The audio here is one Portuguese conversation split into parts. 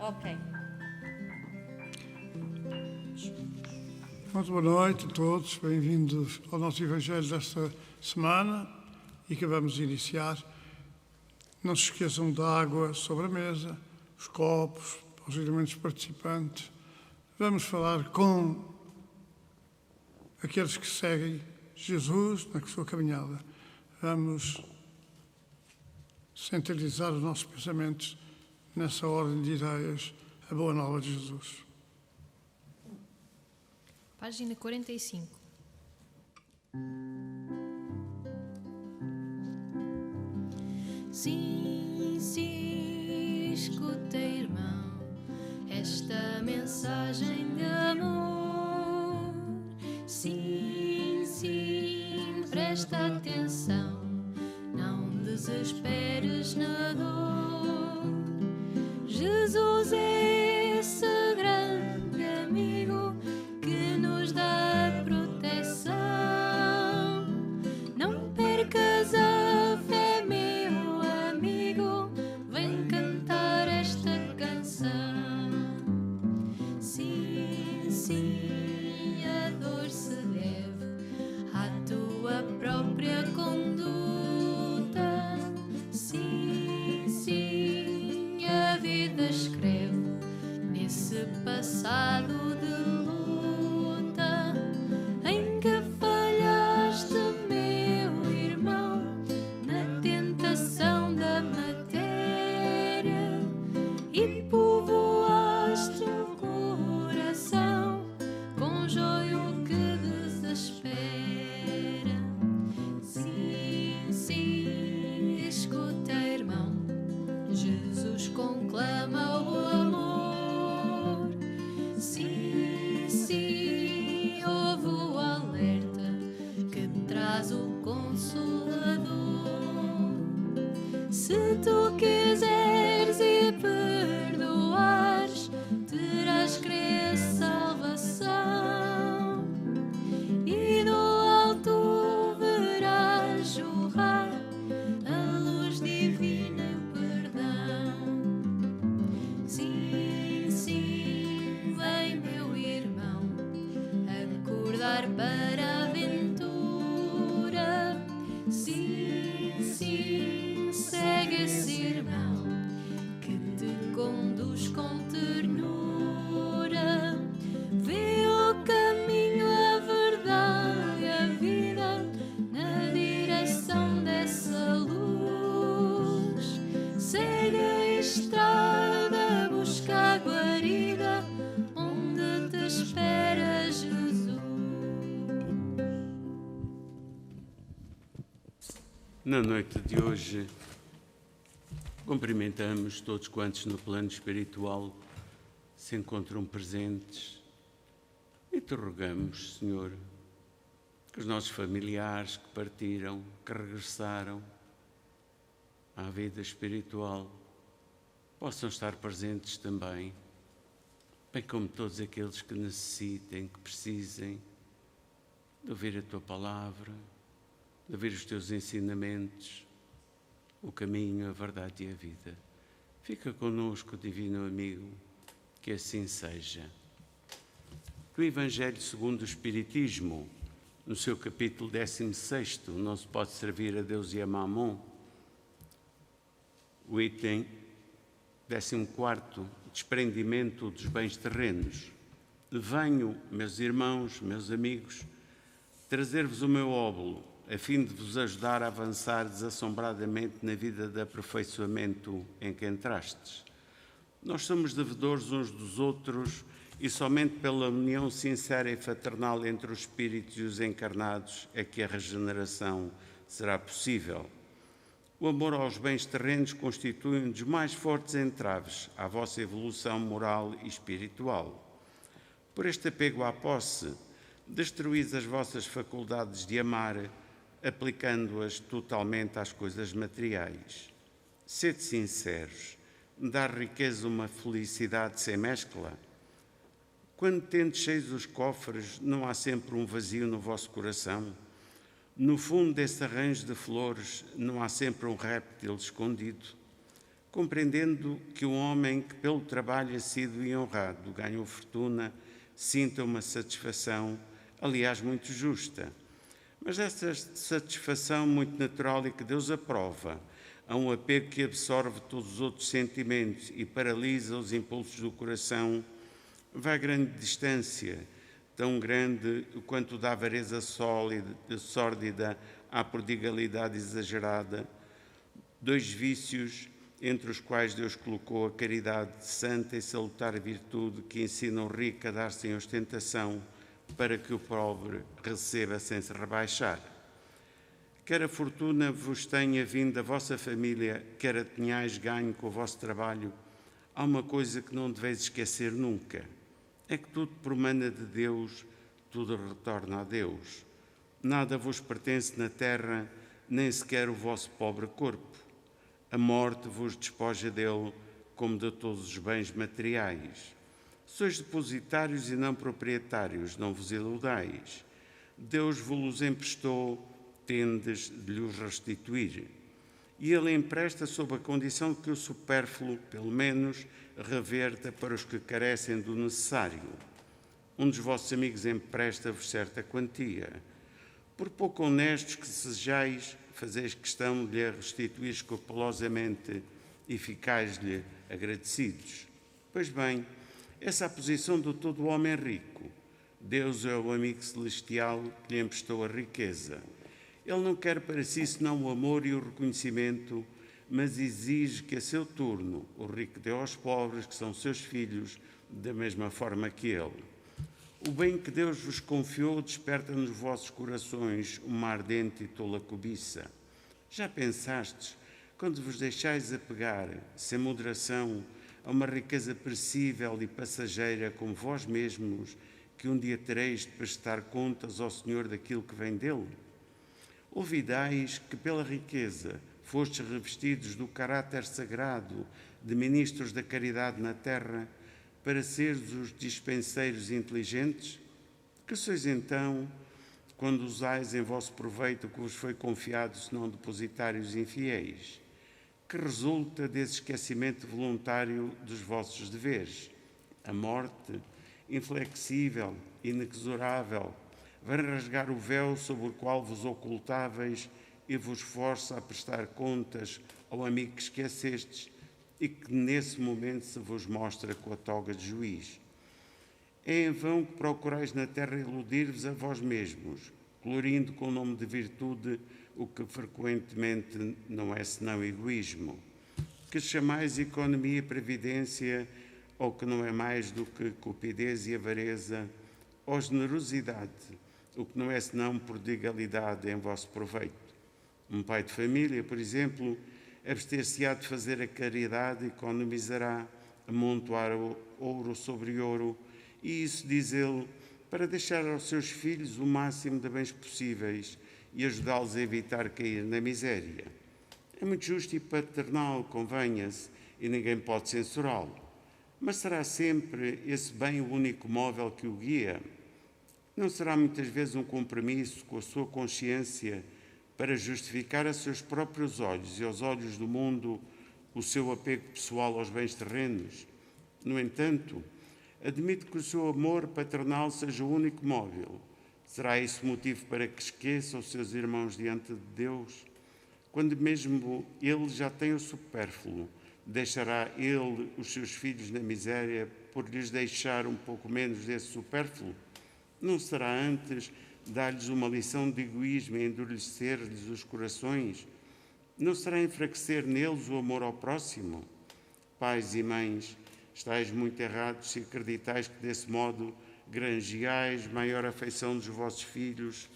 Ok. Muito boa noite a todos, bem-vindos ao nosso Evangelho desta semana e que vamos iniciar. Não se esqueçam da água sobre a mesa, os copos, os elementos participantes. Vamos falar com aqueles que seguem Jesus na sua caminhada. Vamos centralizar os nossos pensamentos nessa ordem de ideias, a boa nova de Jesus. Página 45. Sim, sim, escuta, irmão, esta mensagem de amor. Sim, sim, presta atenção, não desesperes na dor. Jesus é esse grande amigo que nos dá proteção. Não percas a fé, meu amigo, vem cantar esta canção. Sim, sim, a dor se deve à tua própria conduta. Sim, sim, a vida escreve nesse passado de luta em que falhaste, meu irmão, na tentação da matéria e povoaste o coração com joio que desespera. Sim, sim, escuta, irmão, Jesus conclama o amor. Sim, sim, ouve o alerta que traz o Consolador. Se tu quiseres e perdoares, terás crer salvação e do alto verás jorrar a luz divina e o perdão. Sim, sim, vem, meu irmão, acordar para a aventura. Sim, sim, segue esse irmão que te conduz com ternura. Vê o caminho, a verdade e a vida na direção dessa luz. Segue a estrada, busca a guarida onde te espera Jesus. Na noite de hoje, cumprimentamos todos quantos no plano espiritual se encontram presentes e te rogamos, Senhor, que os nossos familiares que partiram, que regressaram à vida espiritual, possam estar presentes também, bem como todos aqueles que necessitem, que precisem de ouvir a Tua Palavra, de ouvir os Teus ensinamentos, o caminho, a verdade e a vida. Fica conosco, divino amigo, que assim seja. Do Evangelho segundo o Espiritismo, no seu capítulo 16, não se pode servir a Deus e a Mamon, o item 14, desprendimento dos bens terrenos. Venho, meus irmãos, meus amigos, trazer-vos o meu óbolo, a fim de vos ajudar a avançar desassombradamente na vida de aperfeiçoamento em que entrastes. Nós somos devedores uns dos outros e somente pela união sincera e fraternal entre os espíritos e os encarnados é que a regeneração será possível. O amor aos bens terrenos constitui um dos mais fortes entraves à vossa evolução moral e espiritual. Por este apego à posse, destruís as vossas faculdades de amar, aplicando-as totalmente às coisas materiais. Sede sinceros, dá riqueza uma felicidade sem mescla? Quando tendes cheios os cofres, não há sempre um vazio no vosso coração? No fundo desse arranjo de flores, não há sempre um réptil escondido? compreendendo que um homem que pelo trabalho assíduo e honrado ganhou fortuna, sinta uma satisfação, aliás, muito justa. Mas essa satisfação muito natural e que Deus aprova, há um apego que absorve todos os outros sentimentos e paralisa os impulsos do coração, vai a grande distância, tão grande quanto da avareza sórdida à prodigalidade exagerada, dois vícios entre os quais Deus colocou a caridade santa e salutar virtude que ensina o rico a dar sem ostentação para que o pobre receba sem se rebaixar. Quer a fortuna vos tenha vindo da vossa família, quer a tenhais ganho com o vosso trabalho, há uma coisa que não deveis esquecer nunca, é que tudo promana de Deus, tudo retorna a Deus. Nada vos pertence na terra, nem sequer o vosso pobre corpo. A morte vos despoja dele, como de todos os bens materiais. Sois depositários e não proprietários, não vos iludais. Deus vos emprestou, tendes de lhes restituir. E ele empresta sob a condição de que o supérfluo, pelo menos, reverta para os que carecem do necessário. Um dos vossos amigos empresta-vos certa quantia. Por pouco honestos que sejais, fazeis questão de lhe restituir escrupulosamente e ficais-lhe agradecidos. Pois bem, essa é a posição de todo o homem rico. Deus é o amigo celestial que lhe emprestou a riqueza. Ele não quer para si senão o amor e o reconhecimento, mas exige que a seu turno o rico dê aos pobres, que são seus filhos, da mesma forma que ele. O bem que Deus vos confiou desperta nos vossos corações uma ardente e tola cobiça. Já pensastes, quando vos deixais apegar, sem moderação, a uma riqueza perecível e passageira como vós mesmos, que um dia tereis de prestar contas ao Senhor daquilo que vem dele? Ouvidais que pela riqueza fostes revestidos do caráter sagrado de ministros da caridade na terra, para seres os dispenseiros inteligentes? Que sois então, quando usais em vosso proveito o que vos foi confiado, senão depositários infiéis? Que resulta desse esquecimento voluntário dos vossos deveres? A morte, inflexível, inexorável, vai rasgar o véu sobre o qual vos ocultáveis e vos força a prestar contas ao amigo que esquecestes e que nesse momento se vos mostra com a toga de juiz. É em vão que procurais na terra iludir-vos a vós mesmos, colorindo com o nome de virtude o que frequentemente não é senão egoísmo, que chamais economia e previdência, ou que não é mais do que cupidez e avareza, ou generosidade, o que não é senão prodigalidade em vosso proveito. Um pai de família, por exemplo, abster-se-á de fazer a caridade, economizará, amontoar ouro sobre ouro, e isso, diz ele, para deixar aos seus filhos o máximo de bens possíveis e ajudá-los a evitar cair na miséria. É muito justo e paternal, convenha-se, e ninguém pode censurá-lo. Mas será sempre esse bem o único móvel que o guia? Não será muitas vezes um compromisso com a sua consciência para justificar a seus próprios olhos e aos olhos do mundo o seu apego pessoal aos bens terrenos? No entanto, admite que o seu amor paternal seja o único móvel. Será isso motivo para que esqueça os seus irmãos diante de Deus? Quando mesmo ele já tem o supérfluo, deixará ele os seus filhos na miséria por lhes deixar um pouco menos desse supérfluo? Não será antes dar-lhes uma lição de egoísmo e endurecer-lhes os corações? Não será enfraquecer neles o amor ao próximo? Pais e mães, estáis muito errados se acreditais que desse modo granjeais maior afeição dos vossos filhos,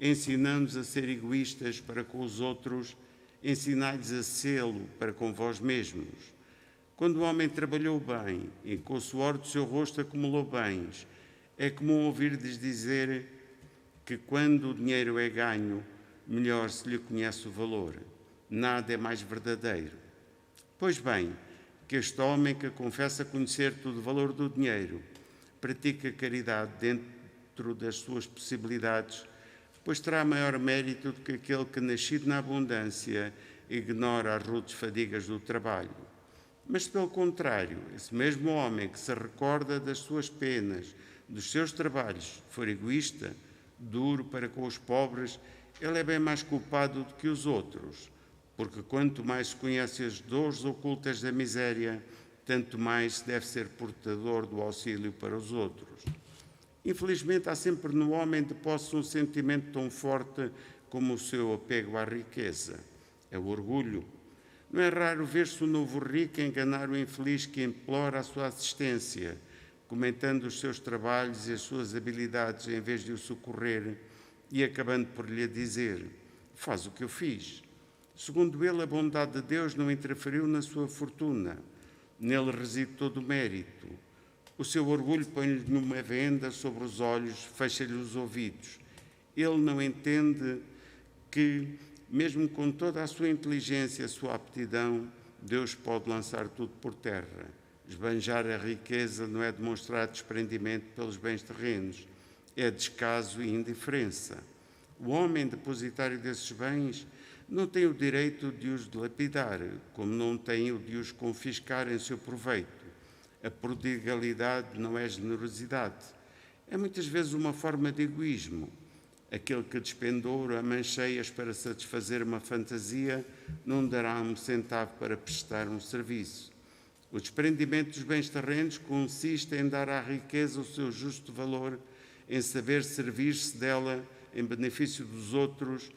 ensinando-os a ser egoístas para com os outros, ensinai-lhes a sê-lo para com vós mesmos. Quando o homem trabalhou bem e com o suor do seu rosto acumulou bens, é comum ouvir-lhes dizer que quando o dinheiro é ganho, melhor se lhe conhece o valor. Nada é mais verdadeiro. Pois bem, que este homem que confessa conhecer todo o valor do dinheiro, pratica caridade dentro das suas possibilidades, pois terá maior mérito do que aquele que, nascido na abundância, ignora as rudes fadigas do trabalho. Mas, pelo contrário, esse mesmo homem que se recorda das suas penas, dos seus trabalhos, for egoísta, duro para com os pobres, ele é bem mais culpado do que os outros, porque quanto mais se conhece as dores ocultas da miséria, tanto mais se deve ser portador do auxílio para os outros. Infelizmente, há sempre no homem de posse um sentimento tão forte como o seu apego à riqueza. É o orgulho. Não é raro ver-se o novo rico enganar o infeliz que implora a sua assistência, comentando os seus trabalhos e as suas habilidades em vez de o socorrer e acabando por lhe dizer: faz o que eu fiz. Segundo ele, a bondade de Deus não interferiu na sua fortuna. Nele reside todo o mérito. O seu orgulho põe-lhe uma venda sobre os olhos, fecha-lhe os ouvidos. Ele não entende que, mesmo com toda a sua inteligência, a sua aptidão, Deus pode lançar tudo por terra. Esbanjar a riqueza não é demonstrar desprendimento pelos bens terrenos, é descaso e indiferença. O homem depositário desses bens não tem o direito de os dilapidar, como não tem o de os confiscar em seu proveito. A prodigalidade não é generosidade, é muitas vezes uma forma de egoísmo. Aquele que despende ouro a mãos cheias para satisfazer uma fantasia não dará um centavo para prestar um serviço. O desprendimento dos bens terrenos consiste em dar à riqueza o seu justo valor, em saber servir-se dela em benefício dos outros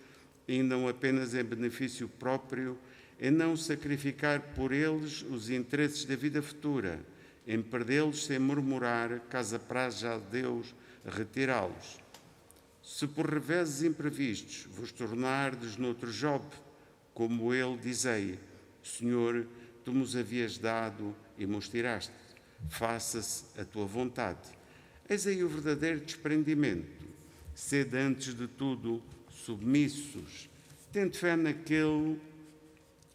e não apenas em benefício próprio, em não sacrificar por eles os interesses da vida futura, em perdê-los sem murmurar, caso apraz a Deus retirá-los. Se por reveses imprevistos vos tornardes noutro Job, como ele, dizei: Senhor, tu nos havias dado e nos tiraste, faça-se a tua vontade. Eis aí o verdadeiro desprendimento. Sede antes de tudo submissos, tendo fé naquele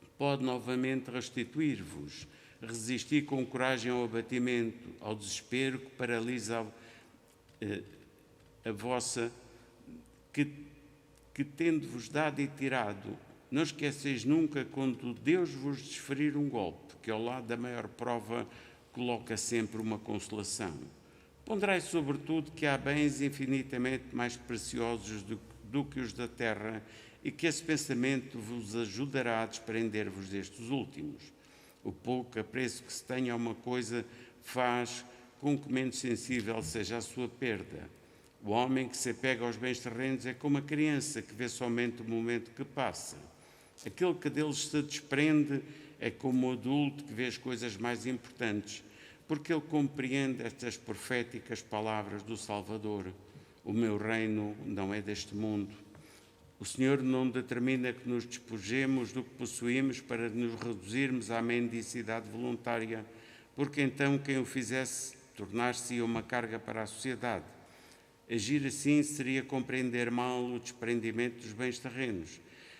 que pode novamente restituir-vos. Resisti com coragem ao abatimento, ao desespero que paralisa a vossa, que tendo-vos dado e tirado, não esqueceis nunca quando Deus vos desferir um golpe, que ao lado da maior prova coloca sempre uma consolação. Ponderai sobretudo que há bens infinitamente mais preciosos do que os da terra e que esse pensamento vos ajudará a desprender-vos destes últimos. O pouco apreço que se tenha a uma coisa faz com que menos sensível seja a sua perda. O homem que se apega aos bens terrenos é como a criança que vê somente o momento que passa. Aquele que deles se desprende é como o adulto que vê as coisas mais importantes, porque ele compreende estas proféticas palavras do Salvador: o meu reino não é deste mundo. O Senhor não determina que nos despojemos do que possuímos para nos reduzirmos à mendicidade voluntária, porque então quem o fizesse tornar-se-ia uma carga para a sociedade. Agir assim seria compreender mal o desprendimento dos bens terrenos.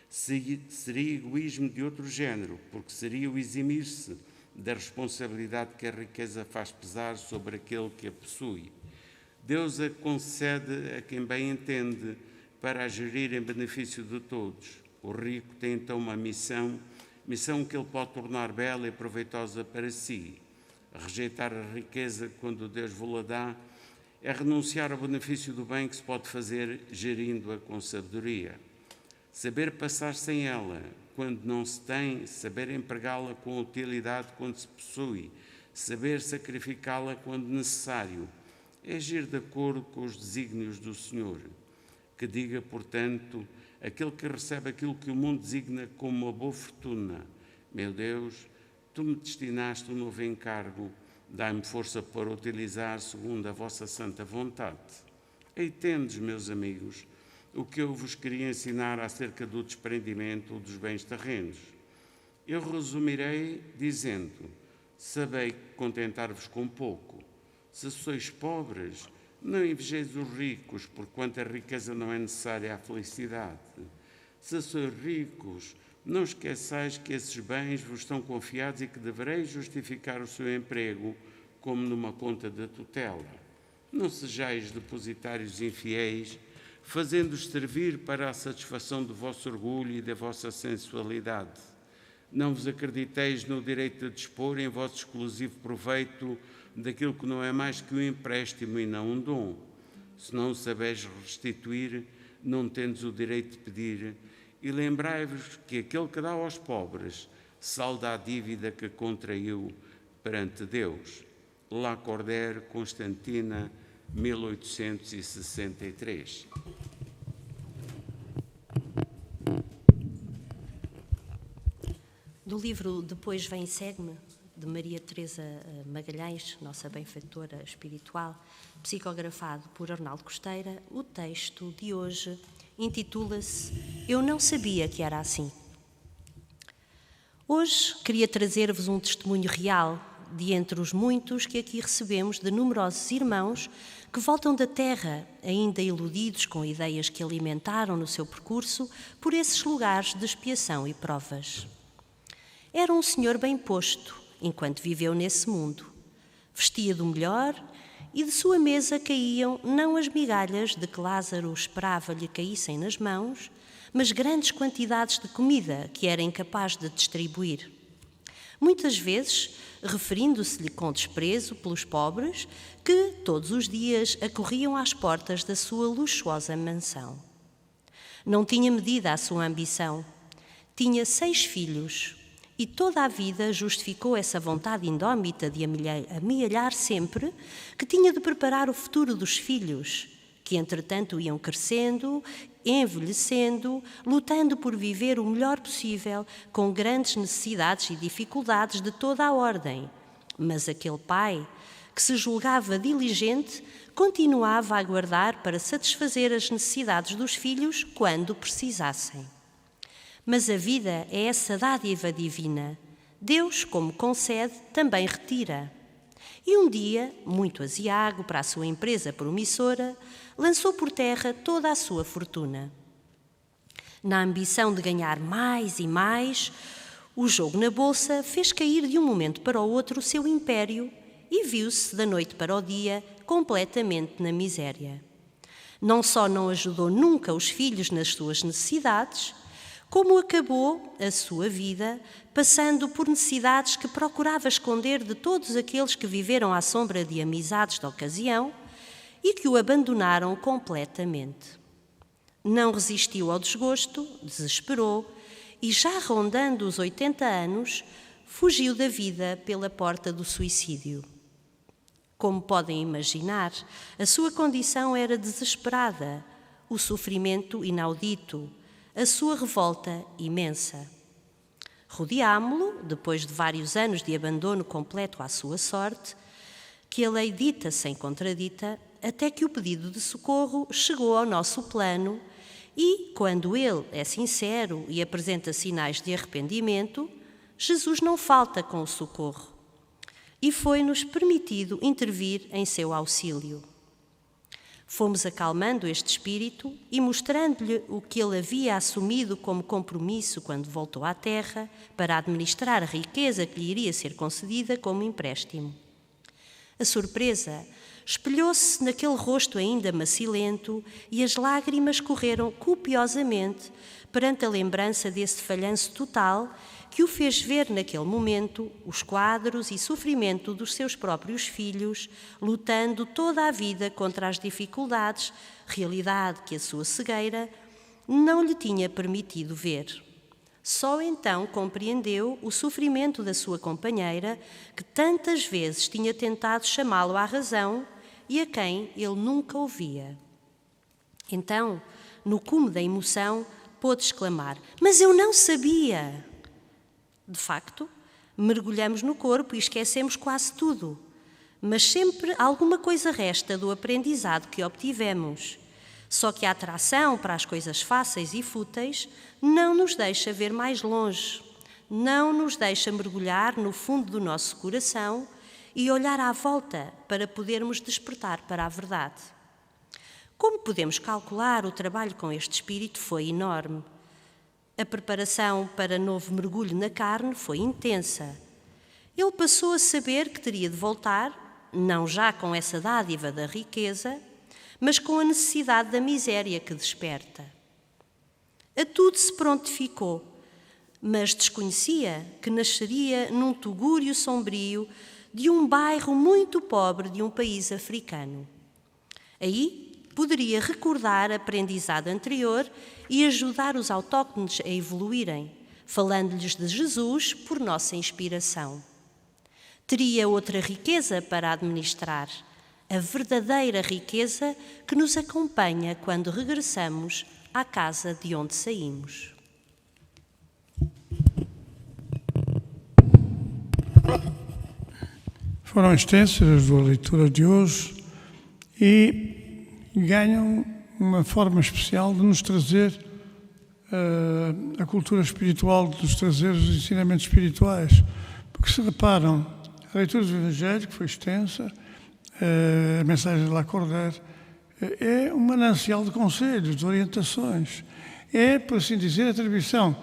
Seria egoísmo de outro género, porque seria o eximir-se da responsabilidade que a riqueza faz pesar sobre aquele que a possui. Deus a concede a quem bem entende para a gerir em benefício de todos. O rico tem então uma missão que ele pode tornar bela e proveitosa para si. Rejeitar a riqueza quando Deus vos-la dá é renunciar ao benefício do bem que se pode fazer gerindo-a com sabedoria. Saber passar sem ela quando não se tem, saber empregá-la com utilidade quando se possui, saber sacrificá-la quando necessário, é agir de acordo com os desígnios do Senhor. Que diga, portanto, aquele que recebe aquilo que o mundo designa como uma boa fortuna: meu Deus, tu me destinaste um novo encargo, dai-me força para utilizar segundo a vossa santa vontade. Aí tendes, meus amigos, o que eu vos queria ensinar acerca do desprendimento dos bens terrenos. Eu resumirei dizendo: sabei contentar-vos com pouco. Se sois pobres, não invejeis os ricos, porquanto a riqueza não é necessária à felicidade. Se sois ricos, não esqueçais que esses bens vos estão confiados e que devereis justificar o seu emprego como numa conta de tutela. Não sejais depositários infiéis, fazendo-os servir para a satisfação do vosso orgulho e da vossa sensualidade. Não vos acrediteis no direito de dispor em vosso exclusivo proveito daquilo que não é mais que um empréstimo e não um dom. Se não o sabeis restituir, não tendes o direito de pedir, e lembrai-vos que aquele que dá aos pobres salda a dívida que contraiu perante Deus. Lacordaire, Constantina, 1863. Do livro Depois Vem Segue-me, de Maria Teresa Magalhães, nossa benfeitora espiritual, psicografado por Arnaldo Costeira, o texto de hoje intitula-se Eu Não Sabia que Era Assim. Hoje queria trazer-vos um testemunho real de entre os muitos que aqui recebemos de numerosos irmãos que voltam da terra ainda iludidos com ideias que alimentaram no seu percurso por esses lugares de expiação e provas. Era um senhor bem posto, enquanto viveu nesse mundo. Vestia do melhor e de sua mesa caíam não as migalhas de que Lázaro esperava lhe caíssem nas mãos, mas grandes quantidades de comida que era incapaz de distribuir. Muitas vezes, referindo-se-lhe com desprezo pelos pobres que todos os dias acorriam às portas da sua luxuosa mansão. Não tinha medida a sua ambição. Tinha 6 filhos e toda a vida justificou essa vontade indómita de amealhar sempre que tinha de preparar o futuro dos filhos, que entretanto iam crescendo, envelhecendo, lutando por viver o melhor possível, com grandes necessidades e dificuldades de toda a ordem. Mas aquele pai, que se julgava diligente, continuava a aguardar para satisfazer as necessidades dos filhos quando precisassem. Mas a vida é essa dádiva divina. Deus, como concede, também retira. E um dia, muito aziago para a sua empresa promissora, lançou por terra toda a sua fortuna. Na ambição de ganhar mais e mais, o jogo na bolsa fez cair de um momento para o outro o seu império e viu-se, da noite para o dia, completamente na miséria. Não só não ajudou nunca os filhos nas suas necessidades, como acabou a sua vida passando por necessidades que procurava esconder de todos aqueles que viveram à sombra de amizades de ocasião e que o abandonaram completamente. Não resistiu ao desgosto, desesperou e, já rondando os 80 anos, fugiu da vida pela porta do suicídio. Como podem imaginar, a sua condição era desesperada, o sofrimento inaudito, a sua revolta imensa. Rodeámo-lo, depois de vários anos de abandono completo à sua sorte, que a lei dita sem contradita, até que o pedido de socorro chegou ao nosso plano e, quando ele é sincero e apresenta sinais de arrependimento, Jesus não falta com o socorro e foi-nos permitido intervir em seu auxílio. Fomos acalmando este espírito e mostrando-lhe o que ele havia assumido como compromisso quando voltou à terra para administrar a riqueza que lhe iria ser concedida como empréstimo. A surpresa espelhou-se naquele rosto ainda macilento e as lágrimas correram copiosamente perante a lembrança desse falhanço total que o fez ver naquele momento os quadros e sofrimento dos seus próprios filhos, lutando toda a vida contra as dificuldades, realidade que a sua cegueira não lhe tinha permitido ver. Só então compreendeu o sofrimento da sua companheira, que tantas vezes tinha tentado chamá-lo à razão e a quem ele nunca ouvia. Então, no cume da emoção, pôde exclamar: "Mas eu não sabia!" De facto, mergulhamos no corpo e esquecemos quase tudo, mas sempre alguma coisa resta do aprendizado que obtivemos. Só que a atração para as coisas fáceis e fúteis não nos deixa ver mais longe, não nos deixa mergulhar no fundo do nosso coração e olhar à volta para podermos despertar para a verdade. Como podemos calcular, o trabalho com este espírito foi enorme. A preparação para novo mergulho na carne foi intensa. Ele passou a saber que teria de voltar, não já com essa dádiva da riqueza, mas com a necessidade da miséria que desperta. A tudo se prontificou, mas desconhecia que nasceria num tugúrio sombrio de um bairro muito pobre de um país africano. Aí poderia recordar a aprendizado anterior e ajudar os autóctones a evoluírem, falando-lhes de Jesus por nossa inspiração. Teria outra riqueza para administrar, a verdadeira riqueza que nos acompanha quando regressamos à casa de onde saímos. Foram extensas as duas leituras de hoje e ganham uma forma especial de nos trazer a cultura espiritual, de nos trazer os ensinamentos espirituais. Porque se reparam, a leitura do Evangelho, que foi extensa, a mensagem de Lacordaire, é um manancial de conselhos, de orientações. É, por assim dizer, a atribuição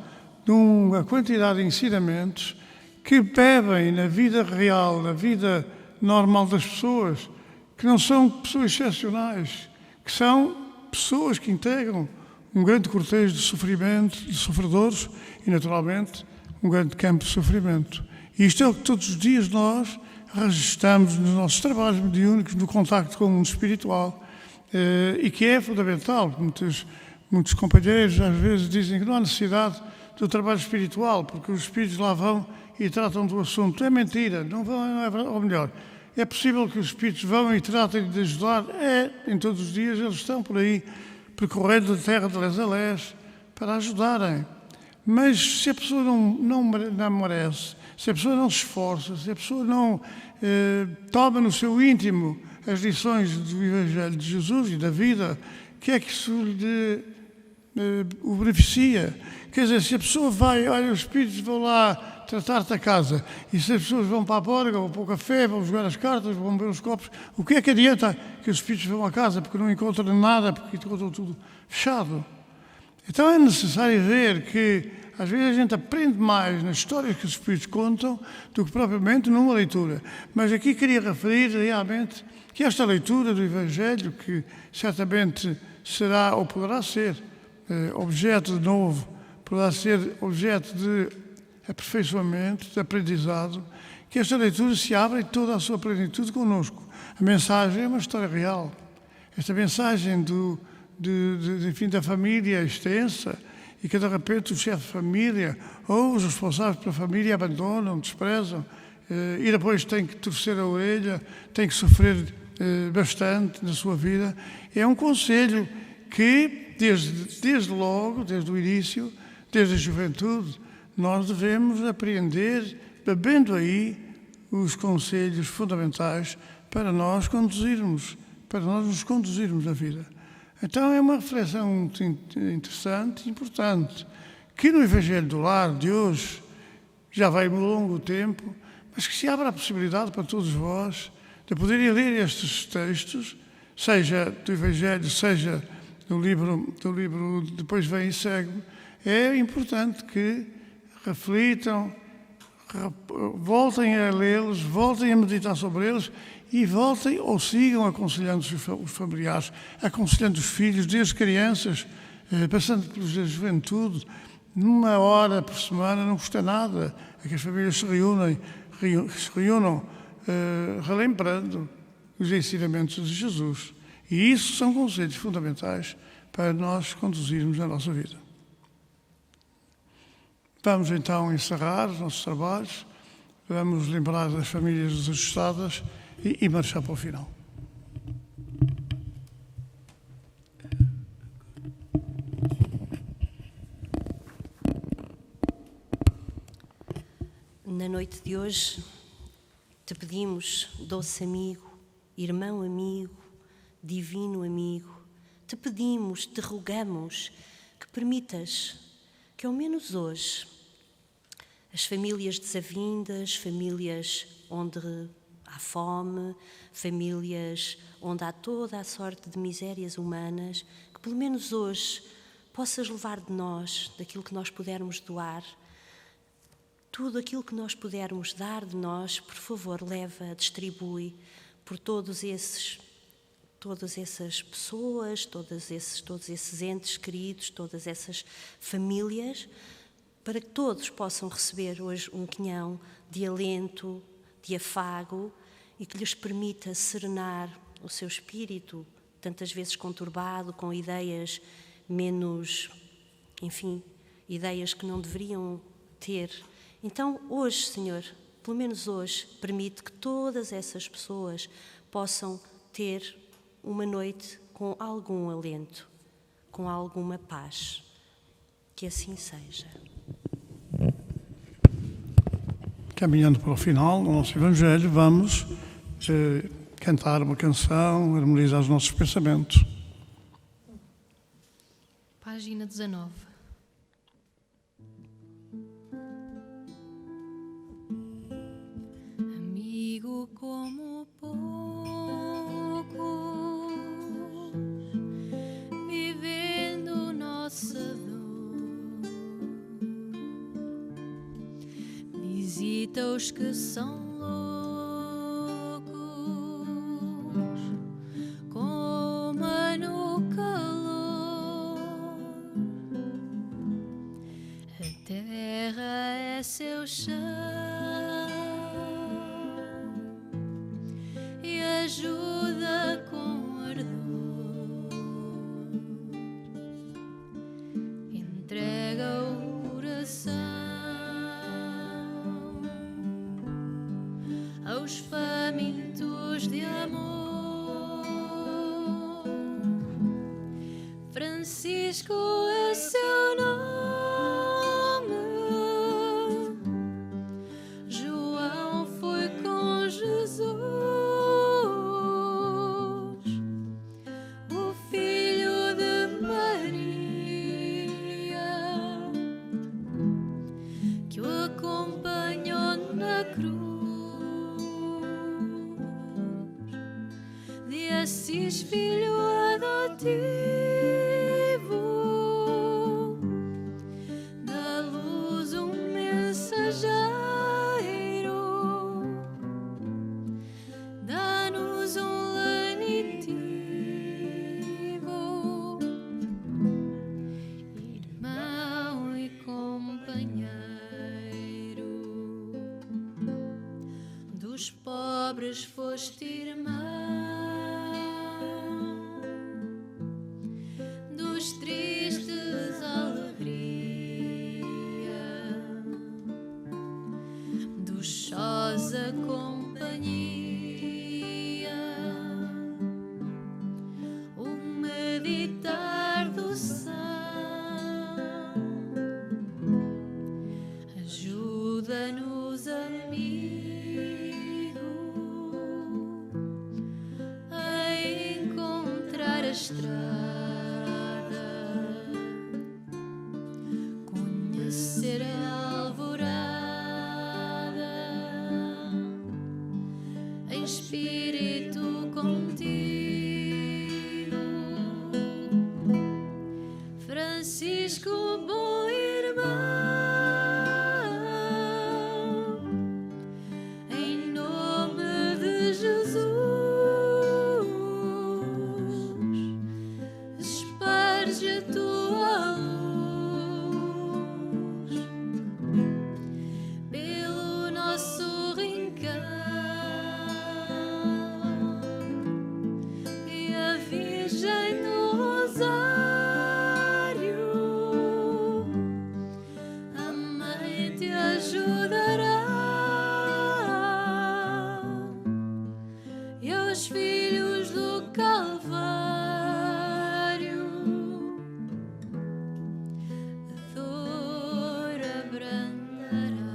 de uma quantidade de ensinamentos que bebem na vida real, na vida normal das pessoas, que não são pessoas excepcionais, que são pessoas que integram um grande cortejo de sofrimento, de sofredores e, naturalmente, um grande campo de sofrimento. E isto é o que todos os dias nós registramos nos nossos trabalhos mediúnicos, no contacto com o mundo espiritual, e que é fundamental. Muitos companheiros às vezes dizem que não há necessidade do trabalho espiritual, porque os espíritos lá vão e tratam do assunto. É mentira, não vão, não é verdade, ou melhor, é possível que os espíritos vão e tratem de ajudar, em todos os dias eles estão por aí, percorrendo a terra de les a les, para ajudarem. Mas se a pessoa não merece, se a pessoa não se esforça, se a pessoa não toma no seu íntimo as lições do Evangelho de Jesus e da vida, o que é que isso lhe o beneficia? Quer dizer, se a pessoa vai, olha, os espíritos vão lá tratar-te a casa, e se as pessoas vão para a borga, vão para o café, vão jogar as cartas, vão beber os copos, o que é que adianta que os espíritos vão à casa porque não encontram nada, porque encontram tudo fechado? Então é necessário ver que às vezes a gente aprende mais nas histórias que os espíritos contam do que propriamente numa leitura. Mas aqui queria referir realmente que esta leitura do Evangelho, que certamente será ou poderá ser objeto de novo, poderá ser objeto de aperfeiçoamento, de aprendizado, que esta leitura se abra em toda a sua plenitude connosco. A mensagem é uma história real. Esta mensagem enfim, da família extensa, e que de repente o chefe de família ou os responsáveis pela família abandonam, desprezam, e depois tem que torcer a orelha, tem que sofrer bastante na sua vida. É um conselho que, desde logo, desde o início, desde a juventude, nós devemos apreender, bebendo aí os conselhos fundamentais para nós nos conduzirmos na vida. Então é uma reflexão muito interessante e importante, que no Evangelho do Lar de hoje já vai um longo tempo, mas que se abra a possibilidade para todos vós de poderem ler estes textos, seja do Evangelho, seja do livro Depois Vem e Segue-me. É importante que reflitam, voltem a lê-los, voltem a meditar sobre eles e voltem ou sigam aconselhando os familiares, aconselhando os filhos, desde crianças, passando pela juventude. Numa hora por semana não custa nada a que as famílias se reúnam relembrando os ensinamentos de Jesus. E isso são conceitos fundamentais para nós conduzirmos a nossa vida. Vamos então encerrar os nossos trabalhos, vamos lembrar das famílias desajustadas e marchar para o final. Na noite de hoje, te pedimos, doce amigo, irmão amigo, divino amigo, te pedimos, te rogamos que permitas que ao menos hoje as famílias desavindas, famílias onde há fome, famílias onde há toda a sorte de misérias humanas, que pelo menos hoje possas levar de nós, daquilo que nós pudermos doar, tudo aquilo que nós pudermos dar de nós, por favor, leva, distribui por todos esses todas essas pessoas, todos esses entes queridos, todas essas famílias, para que todos possam receber hoje um quinhão de alento, de afago e que lhes permita serenar o seu espírito, tantas vezes conturbado, com ideias menos, enfim, ideias que não deveriam ter. Então, hoje, Senhor, pelo menos hoje, permite que todas essas pessoas possam ter uma noite com algum alento, com alguma paz. Que assim seja. Caminhando para o final do nosso Evangelho, vamos cantar uma canção, harmonizar os nossos pensamentos. Página 19. Amigo como poucos, vivendo nossa dor, visita os que são loucos, coma no calor. A terra é seu chão e ajuda com ardor. Entrega o coração aos famintos de amor. Francisco é seu nome, João foi com Jesus, o filho de Maria, que o acompanhou na cruz. De Assis, filho adotivo, da luz um mensageiro, dá-nos um lenitivo, irmão e companheiro, dos pobres foste irmão, dos tristes alegria, dos sós a companhia, o meditar do céu, ajuda-nos, amigo, a encontrar a estrada, conhecer a alvorada, em espírito contigo. Francisco, bom irmão, em nome de Jesus, esparge a tua luz pelo nosso rincão e a Virgem do Rosário, a Mãe te ajudará, e aos filhos do Calvário a dor abrandará.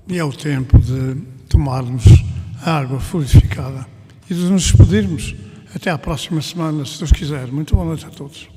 E é o tempo de tomarmos a água fluidificada e de nos despedirmos. Até à próxima semana, se Deus quiser. Muito boa noite a todos.